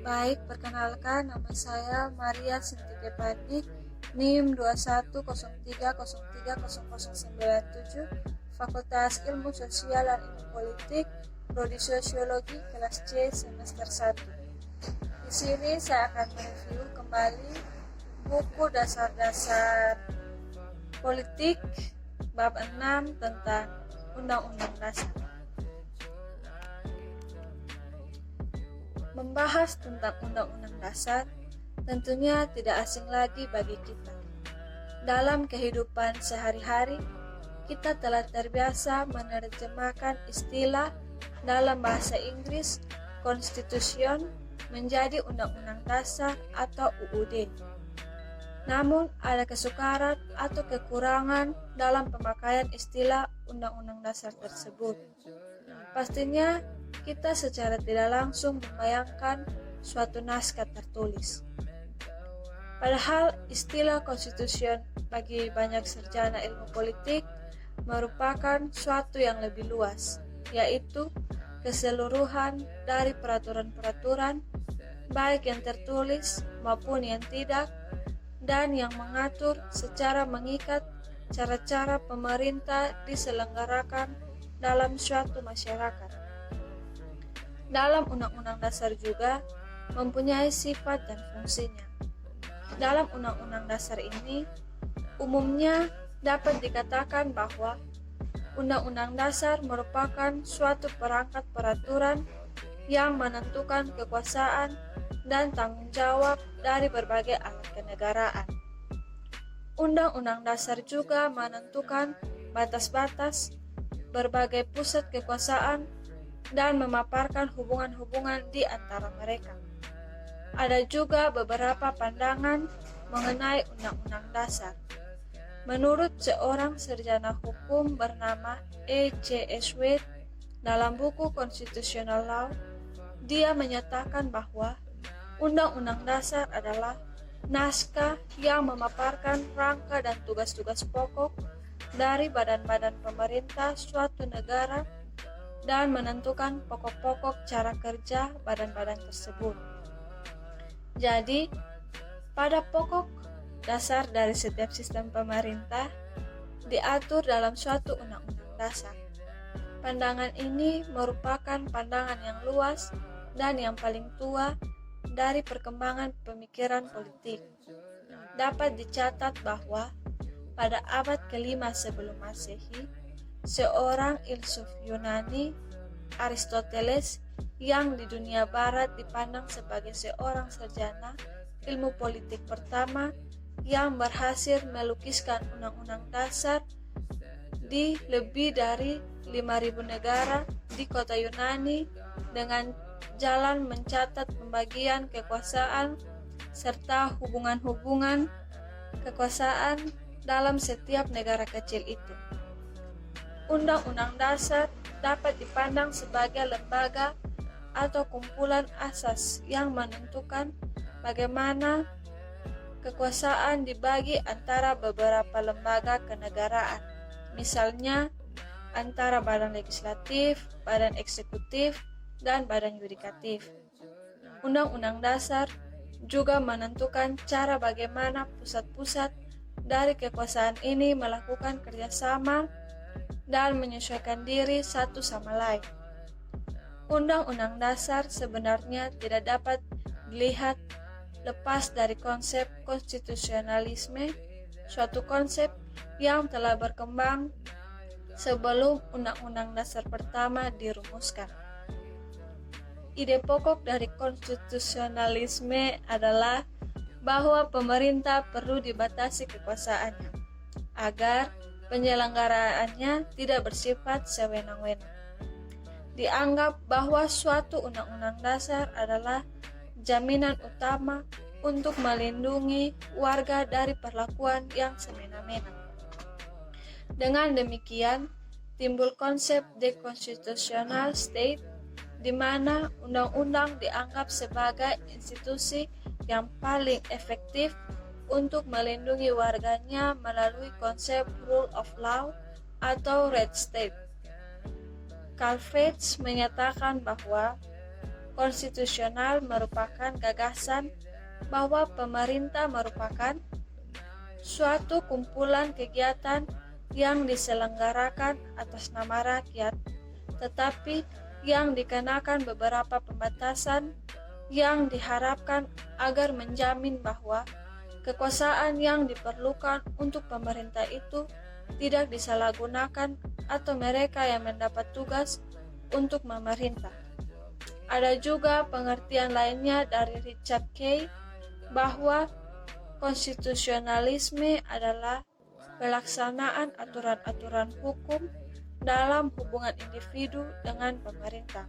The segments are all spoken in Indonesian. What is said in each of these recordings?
Baik, perkenalkan nama saya Maria Sinti Pandi, NIM 2103030097, Fakultas Ilmu Sosial dan Ilmu Politik, Prodi Sosiologi, kelas C, semester 1. Di sini saya akan mereview kembali buku dasar-dasar politik bab 6 tentang Undang-Undang Dasar. Membahas tentang Undang-Undang Dasar tentunya tidak asing lagi bagi kita. Dalam kehidupan sehari-hari, kita telah terbiasa menerjemahkan istilah dalam bahasa Inggris Constitution menjadi Undang-Undang Dasar atau UUD. Namun, ada kesukaran atau kekurangan dalam pemakaian istilah Undang-Undang Dasar tersebut. Pastinya, kita secara tidak langsung membayangkan suatu naskah tertulis. Padahal istilah konstitusi bagi banyak sarjana ilmu politik merupakan suatu yang lebih luas, yaitu keseluruhan dari peraturan-peraturan, baik yang tertulis maupun yang tidak, dan yang mengatur secara mengikat cara-cara pemerintah diselenggarakan dalam suatu masyarakat. Dalam Undang-Undang Dasar juga mempunyai sifat dan fungsinya. Dalam Undang-Undang Dasar ini, umumnya dapat dikatakan bahwa Undang-Undang Dasar merupakan suatu perangkat peraturan yang menentukan kekuasaan dan tanggung jawab dari berbagai alat kenegaraan. Undang-Undang Dasar juga menentukan batas-batas berbagai pusat kekuasaan dan memaparkan hubungan-hubungan di antara mereka. Ada juga beberapa pandangan mengenai Undang-Undang Dasar. Menurut seorang sarjana hukum bernama E.C.S. Wade dalam buku Constitutional Law, dia menyatakan bahwa Undang-Undang Dasar adalah naskah yang memaparkan rangka dan tugas-tugas pokok dari badan-badan pemerintah suatu negara dan menentukan pokok-pokok cara kerja badan-badan tersebut. Jadi, pada pokok dasar dari setiap sistem pemerintah diatur dalam suatu undang-undang dasar. Pandangan ini merupakan pandangan yang luas dan yang paling tua dari perkembangan pemikiran politik. Dapat dicatat bahwa pada abad ke-5 sebelum Masehi, seorang filsuf Yunani, Aristoteles, yang di dunia barat dipandang sebagai seorang sarjana ilmu politik pertama yang berhasil melukiskan undang-undang dasar di lebih dari 5.000 negara di kota Yunani dengan jalan mencatat pembagian kekuasaan serta hubungan-hubungan kekuasaan dalam setiap negara kecil itu. Undang-Undang Dasar dapat dipandang sebagai lembaga atau kumpulan asas yang menentukan bagaimana kekuasaan dibagi antara beberapa lembaga kenegaraan, misalnya antara badan legislatif, badan eksekutif, dan badan yudikatif. Undang-Undang Dasar juga menentukan cara bagaimana pusat-pusat dari kekuasaan ini melakukan kerjasama dan menyesuaikan diri satu sama lain. Undang-Undang Dasar sebenarnya tidak dapat dilihat lepas dari konsep konstitusionalisme, suatu konsep yang telah berkembang sebelum Undang-Undang Dasar pertama dirumuskan. Ide pokok dari konstitusionalisme adalah bahwa pemerintah perlu dibatasi kekuasaannya agar penyelenggaraannya tidak bersifat sewenang-wenang. Dianggap bahwa suatu undang-undang dasar adalah jaminan utama untuk melindungi warga dari perlakuan yang semena-mena. Dengan demikian, timbul konsep the constitutional state, di mana undang-undang dianggap sebagai institusi yang paling efektif untuk melindungi warganya melalui konsep rule of law atau red state. Karl Vetsch menyatakan bahwa konstitusional merupakan gagasan bahwa pemerintah merupakan suatu kumpulan kegiatan yang diselenggarakan atas nama rakyat, tetapi yang dikenakan beberapa pembatasan yang diharapkan agar menjamin bahwa kekuasaan yang diperlukan untuk pemerintah itu tidak disalahgunakan atau mereka yang mendapat tugas untuk memerintah. Ada juga pengertian lainnya dari Richard Kay bahwa konstitusionalisme adalah pelaksanaan aturan-aturan hukum dalam hubungan individu dengan pemerintah.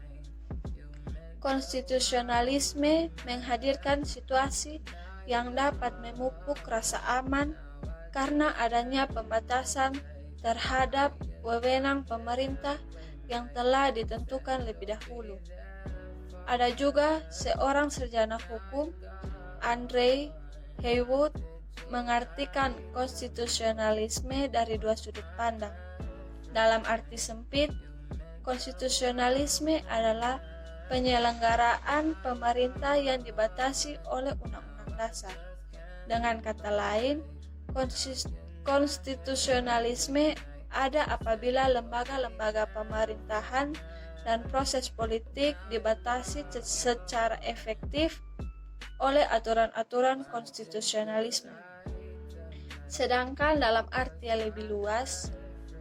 Konstitusionalisme menghadirkan situasi yang dapat memupuk rasa aman karena adanya pembatasan terhadap wewenang pemerintah yang telah ditentukan lebih dahulu. Ada juga seorang sarjana hukum, Andre Haywood, mengartikan konstitusionalisme dari dua sudut pandang. Dalam arti sempit, konstitusionalisme adalah penyelenggaraan pemerintah yang dibatasi oleh Undang-Undang Dasar. Dengan kata lain, konstitusionalisme ada apabila lembaga-lembaga pemerintahan dan proses politik dibatasi secara efektif oleh aturan-aturan konstitusionalisme. Sedangkan dalam arti yang lebih luas,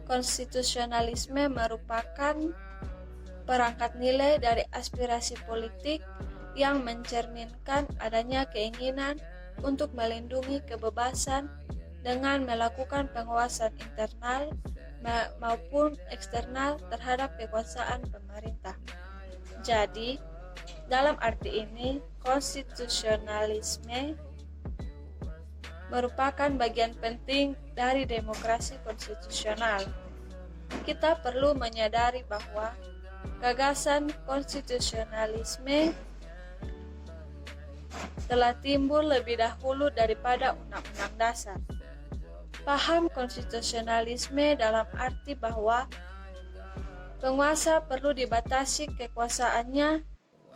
konstitusionalisme merupakan perangkat nilai dari aspirasi politik yang mencerminkan adanya keinginan untuk melindungi kebebasan dengan melakukan pengawasan internal maupun eksternal terhadap kekuasaan pemerintah. Jadi, dalam arti ini, konstitusionalisme merupakan bagian penting dari demokrasi konstitusional. Kita perlu menyadari bahwa gagasan konstitusionalisme telah timbul lebih dahulu daripada Undang-Undang Dasar. Paham konstitusionalisme dalam arti bahwa penguasa perlu dibatasi kekuasaannya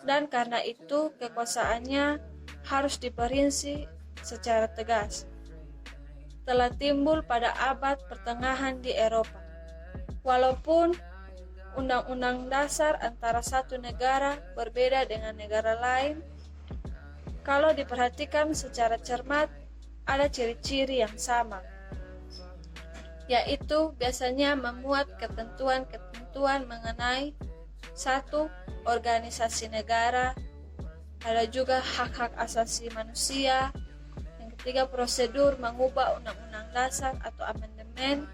dan karena itu kekuasaannya harus diperinci secara tegas. Telah timbul pada abad pertengahan di Eropa. Walaupun undang-undang dasar antara satu negara berbeda dengan negara lain, kalau diperhatikan secara cermat, ada ciri-ciri yang sama, yaitu biasanya memuat ketentuan-ketentuan mengenai satu, organisasi negara, ada juga hak-hak asasi manusia, yang ketiga prosedur mengubah undang-undang dasar atau amandemen,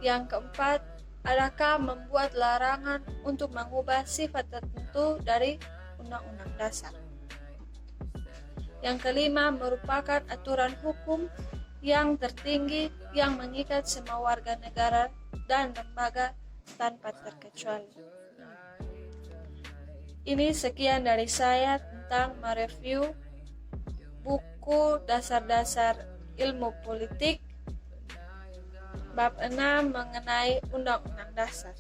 yang keempat, adakah membuat larangan untuk mengubah sifat tertentu dari undang-undang dasar. Yang kelima merupakan aturan hukum yang tertinggi yang mengikat semua warga negara dan lembaga tanpa terkecuali. Ini sekian dari saya tentang mereview buku Dasar-Dasar Ilmu Politik bab 6 mengenai Undang-Undang Dasar.